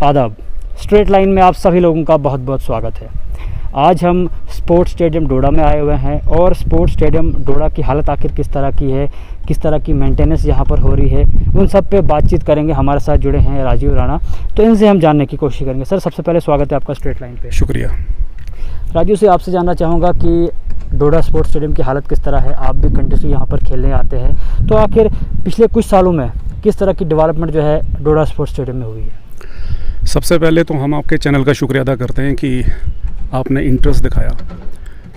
आदाब। Straight line में आप सभी लोगों का बहुत बहुत स्वागत है। आज हम स्पोर्ट्स स्टेडियम डोडा में आए हुए हैं और स्पोर्ट्स स्टेडियम डोडा की हालत आखिर किस तरह की है, किस तरह की मेंटेनेंस यहाँ पर हो रही है, उन सब पे बातचीत करेंगे। हमारे साथ जुड़े हैं राजीव राणा, तो इनसे हम जानने की कोशिश करेंगे। सर, सबसे पहले स्वागत है आपका स्ट्रेट लाइन पे। शुक्रिया। राजीव से आपसे जानना चाहूँगा कि डोडा स्पोर्ट्स स्टेडियम की हालत किस तरह है। आप भी कंटिन्यूसली यहाँ पर खेलने आते हैं, तो आखिर पिछले कुछ सालों में किस तरह की डेवलपमेंट जो है डोडा स्पोर्ट्स स्टेडियम में हुई है? सबसे पहले तो हम आपके चैनल का शुक्रिया अदा करते हैं कि आपने इंटरेस्ट दिखाया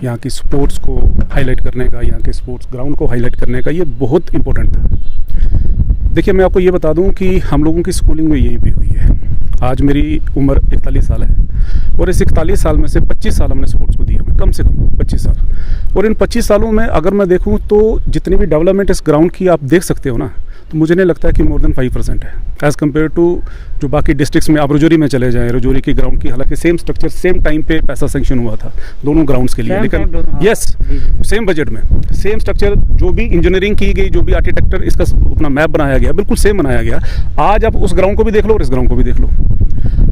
यहाँ की स्पोर्ट्स को हाईलाइट करने का, यहाँ के स्पोर्ट्स ग्राउंड को हाईलाइट करने का। ये बहुत इम्पोर्टेंट था। देखिए, मैं आपको ये बता दूं कि हम लोगों की स्कूलिंग में यहीं भी हुई है। आज मेरी उम्र 41 साल है और इस 41 साल में से 25 साल हमने स्पोर्ट्स को दिए हुए, कम से कम 25 साल। और इन 25 सालों में अगर मैं देखूं तो जितनी भी डेवलपमेंट इस ग्राउंड की आप देख सकते हो ना, तो मुझे नहीं लगता है कि मोर देन 5% है एज़ कम्पेयर टू जो बाकी डिस्ट्रिक्ट्स में। आप रजौरी में चले जाएँ, रजौरी की ग्राउंड की हालांकि सेम स्ट्रक्चर, सेम टाइम पे पैसा सेंक्शन हुआ था दोनों ग्राउंड्स के लिए, लेकिन यस सेम बजट में सेम स्ट्रक्चर, जो भी इंजीनियरिंग की गई, जो भी आर्किटेक्चर इसका अपना मैप बनाया गया, बिल्कुल सेम बनाया गया। आज आप उस ग्राउंड को भी देख लो और इस ग्राउंड को भी देख लो।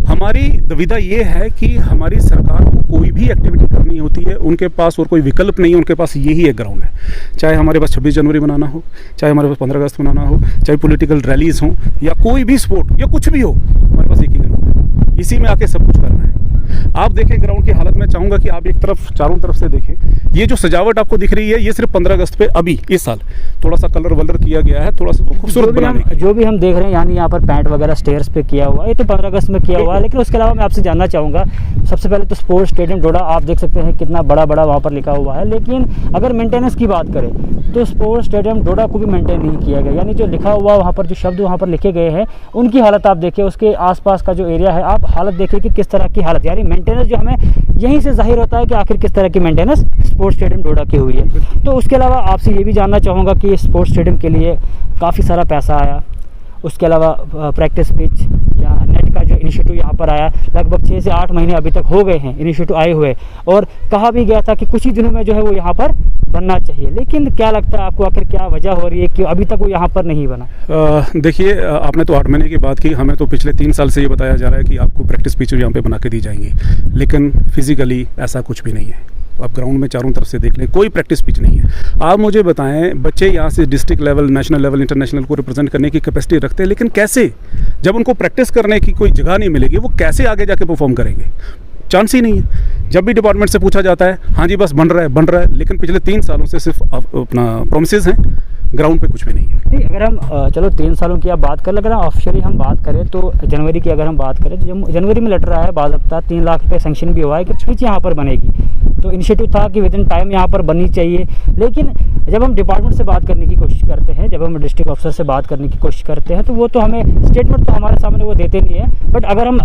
हमारी दुविधा ये है कि हमारी सरकार को कोई भी एक्टिविटी करनी होती है, उनके पास और कोई विकल्प नहीं है, उनके पास यही एक ग्राउंड है। चाहे हमारे पास 26 जनवरी मनाना हो, चाहे हमारे पास 15 अगस्त मनाना हो, चाहे पॉलिटिकल रैलीज हों या कोई भी स्पोर्ट या कुछ भी हो, हमारे पास एक ही ग्राउंड है। इसी में आके सब कुछ करना है। आप देखें ग्राउंड की हालत में, चाहूँगा कि आप एक तरफ चारों तरफ से देखें। ये जो सजावट आपको दिख रही है, ये सिर्फ 15 अगस्त पे अभी इस साल थोड़ा सा कलर वलर किया गया है, थोड़ा सा खूबसूरत बनाने। जो भी हम देख रहे हैं यानी यहाँ पर पैंट वगैरह स्टेयर्स पे किया हुआ है, ये तो 15 अगस्त में किया हुआ है। लेकिन उसके अलावा मैं आपसे जानना चाहूँगा, सबसे पहले तो स्पोर्ट्स स्टेडियम डोडा आप देख सकते हैं कितना बड़ा बड़ा वहाँ पर लिखा हुआ है। लेकिन अगर मेंटेनेंस की बात करें तो स्पोर्ट्स स्टेडियम डोडा को भी मेंटेन नहीं किया गया। यानी जो लिखा हुआ वहाँ पर, जो शब्द वहाँ पर लिखे गए हैं, उनकी हालत आप देखिए, उसके आसपास का जो एरिया है आप हालत देखिए कि किस तरह की हालत। यानी मेंटेनेंस जो हमें यहीं से जाहिर होता है कि आखिर किस तरह की मेंटेनेंस स्पोर्ट्स स्टेडियम डोडा की हुई है। तो उसके अलावा आपसे ये भी जानना चाहूँगा कि स्पोर्ट्स स्टेडियम के लिए काफ़ी सारा पैसा आया, उसके अलावा प्रैक्टिस पिच या नेट का जो इनिशिएटिव यहाँ पर आया, लगभग 6 से 8 महीने अभी तक हो गए हैं इनिशिएटिव आए हुए, और कहा भी गया था कि कुछ ही दिनों में जो है वो यहाँ पर बनना चाहिए। लेकिन क्या लगता है आपको, आखिर क्या वजह हो रही है कि अभी तक वो यहाँ पर नहीं बना? देखिए, आपने तो 8 महीने की बात की, हमें तो पिछले 3 साल से ये बताया जा रहा है कि आपको प्रैक्टिस पिच यहाँ पे बना के दी जाएंगी, लेकिन फिजिकली ऐसा कुछ भी नहीं है। आप ग्राउंड में चारों तरफ से देख लें, कोई प्रैक्टिस पिच नहीं है। आप मुझे बताएं, बच्चे यहाँ से district level, national level, international को रिप्रेजेंट करने की कैपेसिटी रखते हैं, लेकिन कैसे? जब उनको प्रैक्टिस करने की कोई जगह नहीं मिलेगी, वो कैसे आगे जाके परफॉर्म करेंगे? चांस ही नहीं है। जब भी डिपार्टमेंट से पूछा जाता है, हाँ जी बस बन रहा है, लेकिन पिछले 3 सालों से सिर्फ अपना प्रोमिसेस हैं, ग्राउंड पे कुछ भी नहीं है। नहीं, अगर हम चलो 3 सालों की आप बात कर लें, अगर हम ऑफिशियली हम बात करें तो जनवरी की अगर हम बात करें, जनवरी में लेटर आया है, बाज़ाब्ता 3 लाख रुपये सेंक्शन भी हुआ है कि पिच यहाँ पर बनेगी। तो इनिशिएटिव था कि विद इन टाइम यहाँ पर बननी चाहिए। लेकिन जब हम डिपार्टमेंट से बात करने की कोशिश करते हैं, जब हम डिस्ट्रिक्ट ऑफिसर से बात करने की कोशिश करते हैं, तो वो तो हमें स्टेटमेंट तो हमारे सामने वो देते नहीं है। बट अगर हम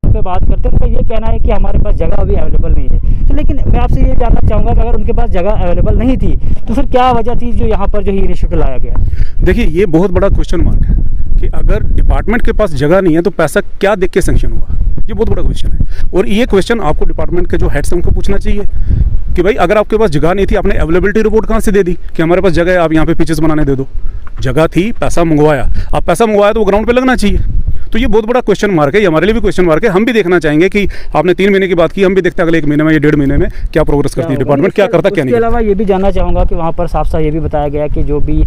पे बात करते हैं तो ये कहना है कि हमारे पास जगह अभी अवेलेबल नहीं है। तो लेकिन मैं आपसे ये जानना चाहूँगा कि अगर उनके पास जगह अवेलेबल नहीं थी तो फिर क्या वजह थी जो यहाँ पर जो ही इनिशिएटिव लाया गया? देखिए, ये बहुत बड़ा क्वेश्चन मार्क है कि अगर डिपार्टमेंट के पास जगह नहीं है तो पैसा क्या देख के सेंक्शन हुआ। ये बहुत बड़ा क्वेश्चन है, और ये क्वेश्चन आपको डिपार्टमेंट के जो हेड्स हैं उनको पूछना चाहिए कि भाई अगर आपके पास जगह नहीं थी, आपने अवेलेबिलिटी रिपोर्ट कहाँ से दे दी कि हमारे पास जगह है, आप यहाँ पे पिचेस बनाने दे दो। जगह थी, पैसा मंगवाया, आप पैसा मंगवाया तो वो ग्राउंड पे लगना चाहिए। तो ये बहुत बड़ा क्वेश्चन मार्क है, ये हमारे लिए भी क्वेश्चन मार्क है। हम भी देखना चाहेंगे कि आपने 3 महीने की बात की, हम भी देखते हैं अगले 1 महीने में या 1.5 महीने में क्या प्रोग्रेस करती है डिपार्टमेंट, क्या करता क्या नहीं। इसके अलावा ये भी जानना चाहूँगा कि वहाँ पर साफ साफ ये भी बताया गया कि जो भी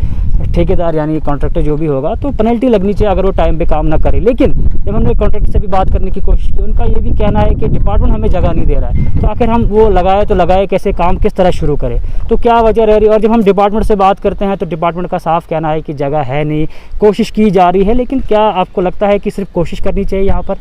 ठेकेदार यानी कॉन्ट्रैक्टर जो भी होगा तो पेनल्टी लगनी चाहिए अगर वो टाइम पे काम ना करे। लेकिन जब हमने कॉन्ट्रैक्टर से भी बात करने की कोशिश की, उनका ये भी कहना है कि डिपार्टमेंट हमें जगह नहीं दे रहा है, तो आखिर हम वो लगाए तो लगाए कैसे, काम किस तरह शुरू करें, तो क्या वजह रह रही है? और जब हम डिपार्टमेंट से बात करते हैं तो डिपार्टमेंट का साफ कहना है कि जगह है नहीं, कोशिश की जा रही है। लेकिन क्या आपको लगता है कि सिर्फ कोशिश करनी चाहिए यहाँ पर?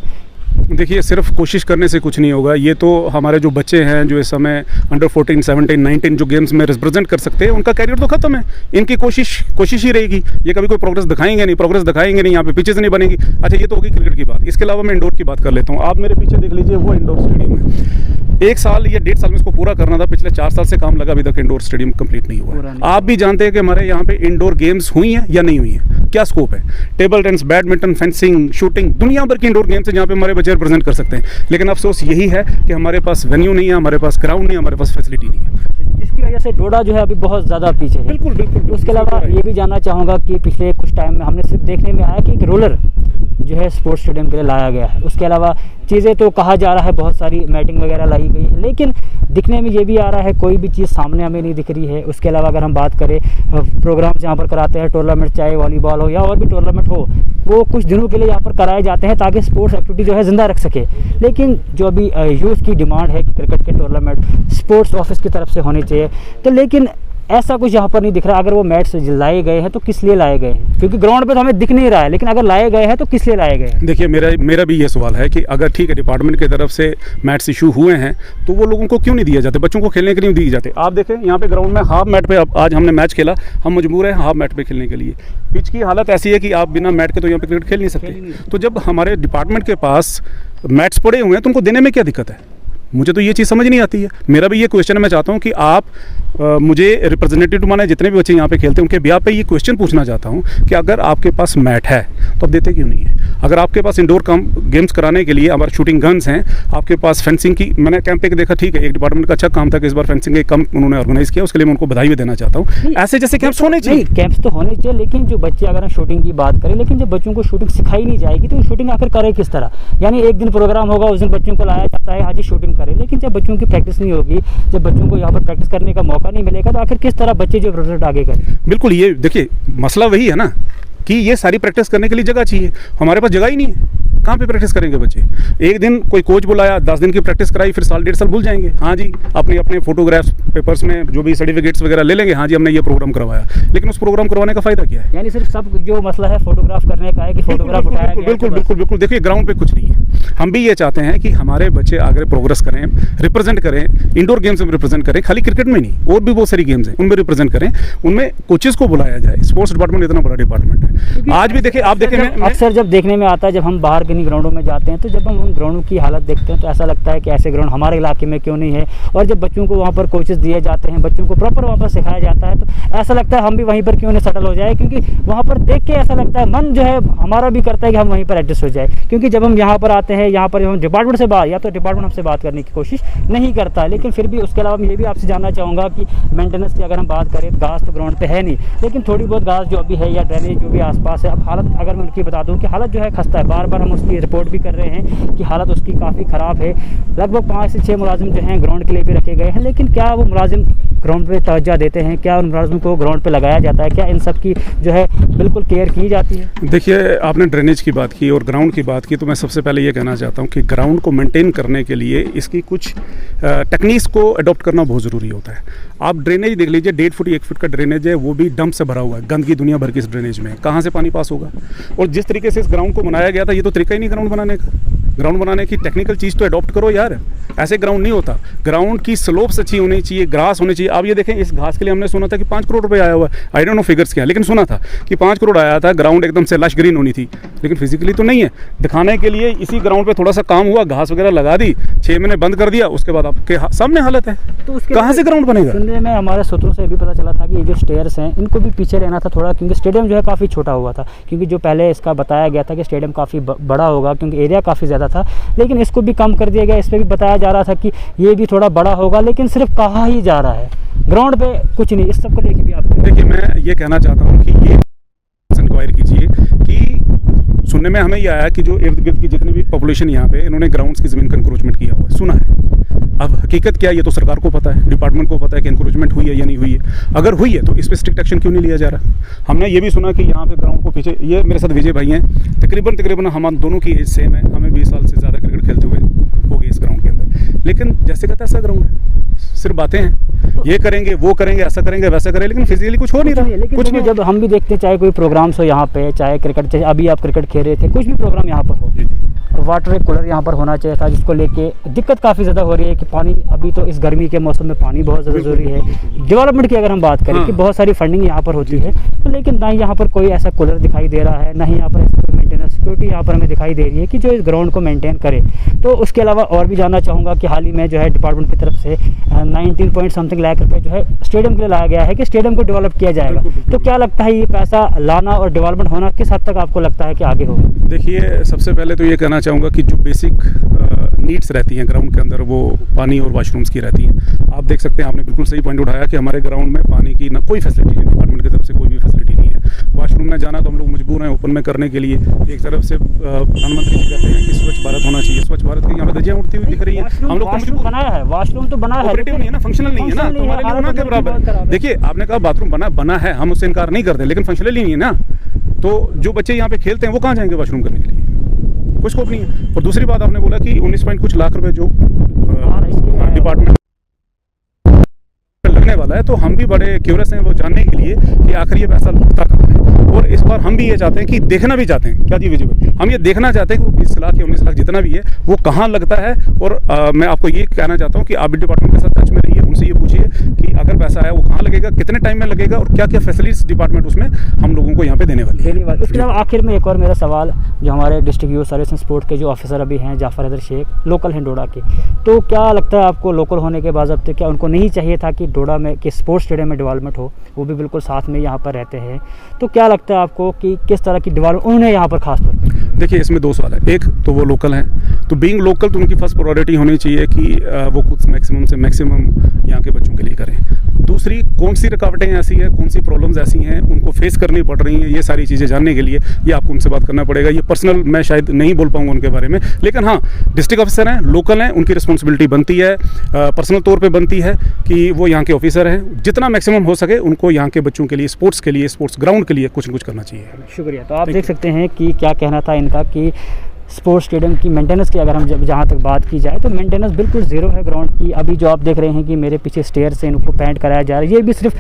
देखिए, सिर्फ कोशिश करने से कुछ नहीं होगा। ये तो हमारे जो बच्चे हैं जो इस समय अंडर 14, 17, 19 जो गेम्स में रिप्रेजेंट कर सकते हैं, उनका कैरियर तो खत्म है। इनकी कोशिश ही रहेगी, ये कभी कोई प्रोग्रेस दिखाएंगे नहीं, यहाँ पे पिचेस नहीं बनेगी। अच्छा, ये तो होगी क्रिकेट की बात। इसके अलावा मैं इंडोर की बात कर लेता हूँ। आप मेरे पीछे देख लीजिए, वो इंडोर स्टेडियम है। 1 साल या 1.5 साल में इसको पूरा करना था, पिछले 4 साल से काम लगा, अभी तक इंडोर स्टेडियम कंप्लीट नहीं हुआ। आप भी जानते हैं कि हमारे यहाँ पे इंडोर गेम्स हुई हैं या नहीं हुई हैं, क्या स्कोप है? Table tennis, badminton, fencing, shooting, दुनिया भर की इंडोर गेम्स है जहाँ पे हमारे बच्चे रिप्रेजेंट कर सकते हैं। लेकिन अफसोस यही है कि हमारे पास वेन्यू नहीं है, हमारे पास ग्राउंड नहीं है, हमारे पास फैसिलिटी नहीं है, जिसकी वजह से डोडा जो है अभी बहुत ज़्यादा पीछे है। बिल्कुल। उसके अलावा ये भी जानना चाहूँगा कि पिछले कुछ टाइम में हमने सिर्फ देखने में आया कि एक रोलर जो है स्पोर्ट्स स्टेडियम के लिए लाया गया है। उसके अलावा चीज़ें तो कहा जा रहा है बहुत सारी मैटिंग वगैरह लाई गई है, लेकिन दिखने में ये भी आ रहा है कोई भी चीज़ सामने हमें नहीं दिख रही है। उसके अलावा अगर हम बात करें प्रोग्राम जहाँ पर कराते हैं, टूर्नामेंट चाहे वॉलीबॉल हो या और भी टूर्नामेंट हो, वो कुछ दिनों के लिए यहाँ पर कराए जाते हैं ताकि स्पोर्ट्स एक्टिविटी जो है ज़िंदा रख सके। लेकिन जो अभी यूथ की डिमांड है कि क्रिकेट के टूर्नामेंट स्पोर्ट्स ऑफिस की तरफ से होने चाहिए, तो लेकिन ऐसा कुछ यहाँ पर नहीं दिख रहा। अगर वो मैट्स लाए गए हैं तो किस लिए लाए गए हैं, क्योंकि ग्राउंड पे तो हमें दिख नहीं रहा है, लेकिन अगर लाए गए हैं तो किस लिए लाए गए हैं? देखिए, मेरा भी ये सवाल है कि अगर ठीक है डिपार्टमेंट की तरफ से मैट्स इशू हुए हैं तो वो लोगों को क्यों नहीं दिए जाते, बच्चों को खेलने के लिए दिए जाते। आप देखें यहाँ पे ग्राउंड में हाफ मैट पे आज हमने मैच खेला, हम मजबूर हैं हाफ मैट पे खेलने के लिए। पिच की हालत ऐसी है कि आप बिना मैट के तो यहाँ पे क्रिकेट खेल नहीं सकते। तो जब हमारे डिपार्टमेंट के पास मैट्स पड़े हुए हैं तो उनको देने में क्या दिक्कत है? मुझे तो ये चीज़ समझ नहीं आती है। मेरा भी ये क्वेश्चन है, मैं चाहता हूँ कि आप मुझे रिप्रेजेंटेटिव माने जितने भी बच्चे यहाँ पे खेलते हैं उनके ब्याह पे ये क्वेश्चन पूछना चाहता हूँ कि अगर आपके पास मैट है तो आप देते क्यों नहीं है? अगर आपके पास इंडोर गेम्स कराने के लिए हमारे शूटिंग गन्स हैं, आपके पास फेंसिंग की, मैंने कैंप पे देखा, ठीक है एक डिपार्टमेंट का अच्छा काम था कि इस बार फेंसिंग के कम उन्होंने ऑर्गेनाइज किया, उसके लिए मैं उनको बधाई भी देना चाहता हूँ। ऐसे जैसे कैंप्स होने चाहिए। कैंप्स तो होने चाहिए, लेकिन जो बच्चे अगर हम शूटिंग की बात करें, लेकिन जब बच्चों को शूटिंग सिखाई नहीं जाएगी तो शूटिंग आखिर करे किस तरह? यानी एक दिन प्रोग्राम होगा, उस दिन बच्चों को लाया जाता है आज शूटिंग करें, लेकिन जब बच्चों की प्रैक्टिस नहीं होगी, जब बच्चों को यहाँ पर प्रैक्टिस करने का मौका नहीं मिलेगा, तो आखिर किस तरह बच्चे जो रिजल्ट आगे करें? बिल्कुल, ये देखिए मसला वही है ना कि ये सारी प्रैक्टिस करने के लिए जगह चाहिए। हमारे पास जगह ही नहीं है, कहाँ पे प्रैक्टिस करेंगे बच्चे? एक दिन कोई कोच बुलाया, 10 दिन की प्रैक्टिस कराई, फिर साल 1.5 साल भूल जाएंगे। हाँ जी, अपने फोटोग्राफ्स पेपर्स में जो भी सर्टिफिकेट्स वगैरह ले लेंगे, हाँ जी हमने ये प्रोग्राम करवाया, लेकिन उस प्रोग्राम करवाने का फायदा क्या है? यानी सिर्फ सब जो मसला है फोटोग्राफ करने का है कि फोटोग्राफ उठाया गया। बिल्कुल। देखिए ग्राउंड पे कुछ नहीं है। हम भी ये चाहते हैं कि हमारे बच्चे आगे प्रोग्रेस करें, रिप्रेजेंट करें, इंडोर गेम्स में रिप्रेजेंट करें, खाली क्रिकेट में नहीं, और भी बहुत सारी गेम्स हैं उनमें रिप्रेजेंट करें, उनमें कोचेस को बुलाया जाए। स्पोर्ट्स डिपार्टमेंट इतना बड़ा डिपार्टमेंट है। आज भी देखिए, आप देखें, अक्सर जब देखने में आता है, जब हम बाहर कहीं ग्राउंडों में जाते हैं, तो जब हम उन ग्राउंडों की हालत देखते हैं तो ऐसा लगता है कि ऐसे ग्राउंड हमारे इलाके में क्यों नहीं है। और जब बच्चों को वहाँ पर कोचेस दिए जाते हैं, बच्चों को प्रॉपर वहाँ पर सिखाया जाता है, तो ऐसा लगता है हम भी वहीं पर क्यों नहीं सेटल हो जाए, क्योंकि वहाँ पर देख के ऐसा लगता है, मन जो है हमारा भी करता है कि हम वहीं पर एडजस्ट हो जाए। क्योंकि जब हम यहाँ पर आते हैं, यहाँ पर हम डिपार्टमेंट से बात, या तो डिपार्टमेंट हमसे बात करने की कोशिश नहीं करता है, लेकिन फिर भी उसके अलावा मैं ये भी आपसे जानना चाहूँगा कि मेंटेनेंस की अगर हम बात करें, तो घास तो ग्राउंड पे है नहीं, लेकिन थोड़ी बहुत घास जो अभी है या ड्रेनेज जो भी आसपास है, अब हालत अगर मैं उनकी बता दूँ कि हालत जो है खस्ता है, बार बार हम उसकी रिपोर्ट भी कर रहे हैं कि हालत उसकी काफ़ी ख़राब है। लगभग 5 से 6 मुलाजिम जो हैं ग्राउंड के लिए भी रखे गए हैं, लेकिन क्या वो मुलाजिम ग्राउंड पे तवज्जो देते हैं? क्या उन मुलाजिम को ग्राउंड पे लगाया जाता है? क्या इन सब की जो है बिल्कुल केयर की जाती है? देखिए, आपने ड्रेनेज की बात की और ग्राउंड की बात की, तो मैं सबसे पहले ये कहना चाहता हूँ कि ग्राउंड को मेंटेन करने के लिए इसकी कुछ टेक्निक्स को अडॉप्ट करना बहुत ज़रूरी होता है। आप ड्रेनेज देख लीजिए, 1.5 फुट 1 फुट का ड्रेनेज है, वो भी डंप से भरा हुआ है, गंदगी दुनिया भर की इस ड्रेनेज में, कहाँ से पानी पास होगा? और जिस तरीके से इस ग्राउंड को बनाया गया था, ये तो तरीका ही नहीं ग्राउंड बनाने का। ग्राउंड बनाने की टेक्निकल चीज़ तो अडॉप्ट करो यार, ऐसे ग्राउंड नहीं होता। ग्राउंड की स्लोप्स अच्छी होनी चाहिए, ग्रास होनी चाहिए। आप ये देखें, इस घास के लिए हमने सुना था कि 5 करोड़ रुपए आया हुआ है, आई डोंट नो फिगर्स क्या, लेकिन सुना था कि 5 करोड़ आया था। ग्राउंड एकदम से लश ग्रीन होनी थी, लेकिन फिजिकली तो नहीं है। दिखाने के लिए इसी ग्राउंड पे थोड़ा सा काम हुआ, घास वगैरह लगा दी, 6 महीने बंद कर दिया, उसके बाद आपके सामने हालत है, तो कहाँ से ग्राउंड बनेगा? सुनने में हमारे सूत्रों से भी पता चला था कि ये जो स्टेयर्स हैं इनको भी पीछे रहना था थोड़ा, क्योंकि स्टेडियम जो है काफ़ी छोटा हुआ था, क्योंकि जो पहले इसका बताया गया था कि स्टेडियम काफ़ी बड़ा होगा क्योंकि एरिया काफ़ी ज़्यादा था, लेकिन इसको भी कम कर दिया गया। इस पर भी बताया जा रहा था कि ये भी थोड़ा बड़ा होगा, लेकिन सिर्फ कहा ही जा रहा है, ग्राउंड पे कुछ नहीं। इस सब को लेकर भी आप देखिए, मैं ये कहना चाहता हूँ कि ये इंक्वायरी कीजिए कि सुनने में हमें ये आया कि जो इर्द गिर्द की जितनी भी पॉपुलेशन यहाँ पे, इन्होंने ग्राउंड्स की ज़मीन का इंक्रोचमेंट किया हुआ है, सुना है। अब हकीकत क्या है ये तो सरकार को पता है, डिपार्टमेंट को पता है कि इंक्रोचमेंट हुई है या नहीं हुई है। अगर हुई है तो इस पर स्ट्रिक्ट एक्शन क्यों नहीं लिया जा रहा? हमने ये भी सुना कि यहाँ पे ग्राउंड को पीछे, ये मेरे साथ विजय भाई हैं, तकरीबन हम दोनों की एज सेम है, हमें 20 साल से ज़्यादा क्रिकेट खेलते हुए हो गए इस ग्राउंड के अंदर, लेकिन जैसे कहता है ऐसा ग्राउंड है, सिर्फ बातें हैं, ये करेंगे वो करेंगे, ऐसा करेंगे वैसा करेंगे, लेकिन फिजिकली कुछ हो नहीं रहा। कुछ नहीं, जब हम भी देखते हैं, चाहे कोई प्रोग्राम्स हो यहाँ पे, चाहे क्रिकेट, चाहे अभी आप क्रिकेट खेल रहे थे, कुछ भी प्रोग्राम यहाँ पर हो, वाटर कूलर यहाँ पर होना चाहिए था, जिसको लेके दिक्कत काफ़ी ज़्यादा हो रही है कि पानी, अभी तो इस गर्मी के मौसम में पानी बहुत ज़्यादा ज़रूरी है। डेवलपमेंट की अगर हम बात करें कि बहुत सारी फंडिंग यहाँ पर होती है, तो लेकिन ना यहाँ पर कोई ऐसा कूलर दिखाई दे रहा है, ना ही यहाँ पर मेंटेनेंस सिक्योरिटी यहाँ पर हमें दिखाई दे रही है कि जो इस ग्राउंड को मेंटेन करे। तो उसके अलावा और भी जानना चाहूँगा कि हाल ही में जो है डिपार्टमेंट की तरफ से 19 पॉइंट समथिंग लाख रुपये जो है स्टेडियम के लिए लाया गया है कि स्टेडियम को डेवलप किया जाएगा। तो क्या लगता है ये पैसा लाना और डेवलपमेंट होना किस हद तक आपको लगता है कि आगे होगा? देखिए, सबसे पहले तो ये कहना चाहूँगा कि जो बेसिक नीड्स रहती हैं ग्राउंड के अंदर, वो पानी और वाशरूम्स की रहती हैं। आप देख सकते हैं, आपने बिल्कुल सही पॉइंट उठाया कि हमारे ग्राउंड में पानी की ना कोई फैसिलिटी नहीं, डिपार्टमेंट की तरफ से कोई भी फैसिलिटी नहीं है। वॉशरूम में जाना तो हम लोग मजबूर हैं ओपन में करने के लिए। एक तरफ से प्रधानमंत्री जी कहते हैं कि स्वच्छ भारत होना चाहिए, स्वच्छ भारत की यहाँ पे धज्जियां उड़ती हुई दिख रही हैं। हम लोग वॉशरूम बनाया है, वॉशरूम तो बना है, ऑपरेटिव नहीं है ना, फंक्शनल नहीं है ना, तो हमारे लिए होना के बराबर। देखिए आपने कहा बाथरूम बना है, हम उससे इनकार नहीं करते, लेकिन फंक्शनली नहीं है ना। तो जो बच्चे यहाँ पे खेलते हैं वो कहाँ जाएंगे वॉशरूम करने के लिए, कोई स्कोप नहीं है। और दूसरी बात आपने बोला कि 19 पॉइंट कुछ लाख रुपए जो डिपार्टमेंट लगने वाला है, तो हम भी बड़े क्यूरियस हैं वो जानने के लिए कि आखिर ये पैसा लगता कहाँ है। और इस बार हम भी ये चाहते हैं कि देखना भी चाहते हैं, क्या जी विजय भाई, हम ये देखना चाहते हैं कि 20 लाख या 19 लाख जितना भी है वो कहाँ लगता है। और मैं आपको ये कहना चाहता हूँ कि आप भी डिपार्टमेंट के साथ टच में रहिए, उनसे ये पूछिए कि अगर पैसा है वो कहाँ लगेगा, कितने टाइम में लगेगा और क्या क्या फैसिलिटीज डिपार्टमेंट उसमें हम लोगों को यहाँ पे देने वाली है। उसके अलावा आखिर में एक और मेरा सवाल, जो हमारे district youth service and sport के जो ऑफिसर अभी हैं जाफर हैदर शेख, लोकल हैं डोडा के, तो क्या लगता है आपको लोकल होने के बावजूद क्या उनको नहीं चाहिए था कि डोडा में कि स्पोर्ट्स स्टेडियम में डेवलपमेंट हो, वो भी बिल्कुल साथ में यहाँ पर रहते हैं, तो क्या लगता है आपको कि किस तरह की डेवलपमेंट उन्होंने यहाँ पर खास तौर पर? देखिए इसमें दो सवाल है, एक तो वो लोकल हैं, तो बीइंग लोकल तो उनकी फर्स्ट प्रायोरिटी होनी चाहिए कि वो खुद मैक्सिमम से मैक्सिमम यहाँ के बच्चों के लिए करें। दूसरी कौन सी रुकावटें ऐसी हैं, कौन सी प्रॉब्लम्स ऐसी हैं उनको फेस करनी पड़ रही हैं, ये सारी चीज़ें जानने के लिए ये आपको उनसे बात करना पड़ेगा। ये पर्सनल मैं शायद नहीं बोल पाऊंगा उनके बारे में, लेकिन हाँ डिस्ट्रिक्ट ऑफिसर हैं, लोकल हैं, उनकी रिस्पॉन्सिबिलिटी बनती है, पर्सनल तौर पर बनती है कि वो यहाँ के ऑफिसर हैं, जितना मैक्सिमम हो सके उनको यहाँ के बच्चों के लिए स्पोर्ट्स के लिए, स्पोर्ट्स ग्राउंड के लिए कुछ न कुछ करना चाहिए। शुक्रिया। तो आप देख सकते हैं कि क्या कहना था इनका कि स्पोर्ट्स स्टेडियम की मेंटेनेंस की अगर हम जहाँ तक बात की जाए तो मेंटेनेंस बिल्कुल ज़ीरो है ग्राउंड की। अभी जो आप देख रहे हैं कि मेरे पीछे स्टेयर से इनको पेंट कराया जा रहा है, ये भी सिर्फ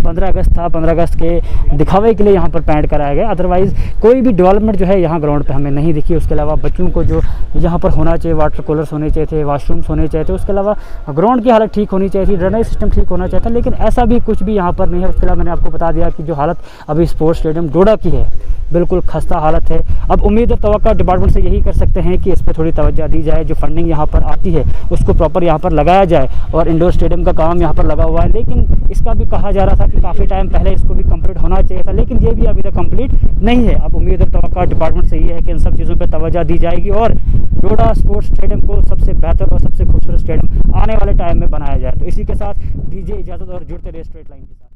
15 अगस्त था, 15 अगस्त के दिखावे के लिए यहाँ पर पेंट कराया गया, अदरवाइज़ कोई भी डेवलपमेंट जो है यहाँ ग्राउंड पे हमें नहीं दिखी। उसके अलावा बच्चों को जो यहाँ पर होना चाहिए, वाटर कूलर्स होने चाहिए थे, वाशरूम्स होने चाहिए थे, उसके अलावा ग्राउंड की हालत ठीक होनी चाहिए थी, ड्रेनेज सिस्टम ठीक होना चाहिए था, लेकिन ऐसा भी कुछ भी यहाँ पर नहीं है। उसके अलावा मैंने आपको बता दिया कि जो हालत अभी स्पोर्ट्स स्टेडियम डोडा की है बिल्कुल खस्ता हालत है। अब उम्मीद और तवक्का डिपार्टमेंट से यही कर सकते हैं कि इस पर थोड़ी तवज्जो दी जाए, जो फंडिंग यहाँ पर आती है उसको प्रॉपर यहाँ पर लगाया जाए, और इंडोर स्टेडियम का काम यहाँ पर लगा हुआ है। लेकिन इसका भी कहा जा रहा था कि काफ़ी टाइम पहले इसको भी कंप्लीट होना चाहिए था, लेकिन ये भी अभी तक कंप्लीट नहीं है। अब उम्मीद और तवक्का डिपार्टमेंट से ये है कि इन सब चीज़ों पर तवज्जो दी जाएगी और डोडा स्पोर्ट्स स्टेडियम को सबसे बेहतर और सबसे खूबसूरत स्टेडियम आने वाले टाइम में बनाया जाए। तो इसी के साथ दीजिए इजाज़त और जुड़ते रहिए स्ट्रेट लाइन के साथ।